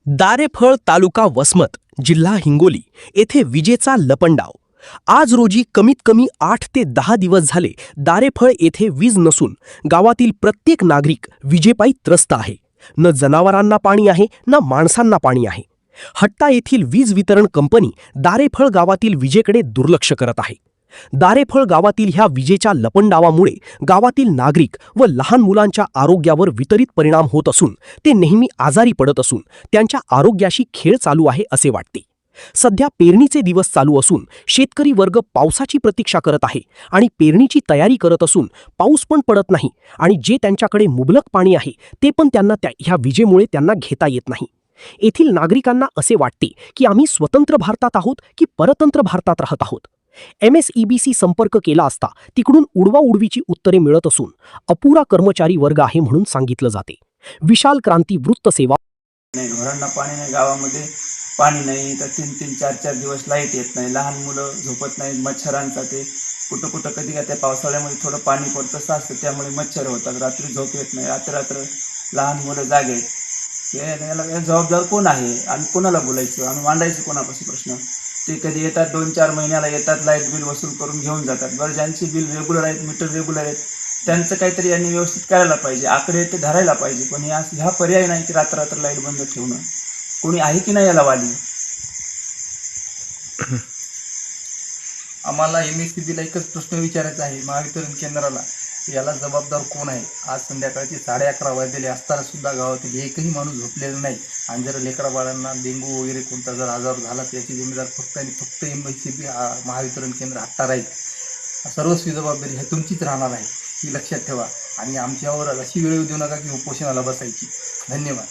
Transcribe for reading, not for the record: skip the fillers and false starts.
दारेफळ तालुका वसमत जिल्हा हिंगोली येथे विजेचा लपंडाव। आज रोजी कमीत कमी 8 ते 10 दिवस झाले दारेफळ येथे वीज नसून गावातील प्रत्येक नागरिक विजेपायी त्रस्त आहे। न जनावरांना पाणी आहे न माणसांना पाणी आहे। हट्टा येथील वीज वितरण कंपनी दारेफळ गावातील विजेकडे दुर्लक्ष करत आहे। दारेफळ गावातील ह्या विजेच्या लपंडावामुळे गावातील नागरिक व लहान मुलांच्या आरोग्यावर वितरित परिणाम होत असून ते नेहमी आजारी पडत असून त्यांच्या आरोग्याशी खेळ चालू आहे असे वाटते। सध्या पेरणीचे दिवस चालू असून शेतकरी वर्ग पावसाची प्रतीक्षा करत आहे आणि पेरणीची तयारी करत असून पाऊस पण पडत नाही आणि जे त्यांच्याकडे मुबलक पाणी आहे ते पण त्यांना ह्या विजेमुळे त्यांना घेता येत नाही। येथील नागरिकांना असे वाटते की आम्ही स्वतंत्र भारतात आहोत की परतंत्र भारतात राहत आहोत। MSEBC संपर्क केला असता तिकडून उडवाउडवीची उत्तरे मिळत असून अपुरा कर्मचारी वर्ग आहे म्हणून सांगितलं जाते। विशाल क्रांती वृत्त सेवा। नाही, घरांना पाणी नाही, गावामध्ये पाणी नाही, तर 3-3 4-4 दिवस लाईट येत नाही, लहान मुलं झोपत नाहीत, मच्छरांचा ते कुठं कुठं कधी त्या पावसाळ्यामध्ये थोडं पाणी पडतं असतं त्यामुळे मच्छर होतात, रात्री झोप येत नाही, रात्र लहान मुलं जागे आहेत। याला जबाबदार कोण आहे? आम्ही कोणाला बोलायचं? आम्ही मांडायचं कोणापासून प्रश्न? ते कधी येतात 2-4 महिन्याला येतात, लाईट बिल वसूल करून घेऊन जातात। बरं, ज्यांची बिल रेग्युलर आहेत, मीटर रेग्युलर आहेत, त्यांचं काहीतरी यांनी व्यवस्थित करायला पाहिजे, आकडे ते धरायला पाहिजे। पण ह्या पर्याय नाही की रात्र लाईट बंद ठेवणं। कोणी आहे की नाही याला वाली? आम्हाला MSEBीला एकच प्रश्न विचारायचा आहे, महावितरण केंद्राला, याला जबाबदार कोण आहे? आज संध्याकाळचे 11:30 वाजलेले असताना सुद्धा गावातील एकही माणूस झोपलेला नाही आणि जर लेकरा बाळांना डेंग्यू वगैरे कोणता जर आजार झाला तर याची जिम्मेदार फक्त आणि फक्त MSEB महावितरण केंद्र हट्टा राहील। सर्वस्वी जबाबदारी ही तुमचीच राहणार आहे, ही लक्षात ठेवा आणि आमच्यावर अशी वेळ देऊ नका की उपोषणाला बसायची। धन्यवाद।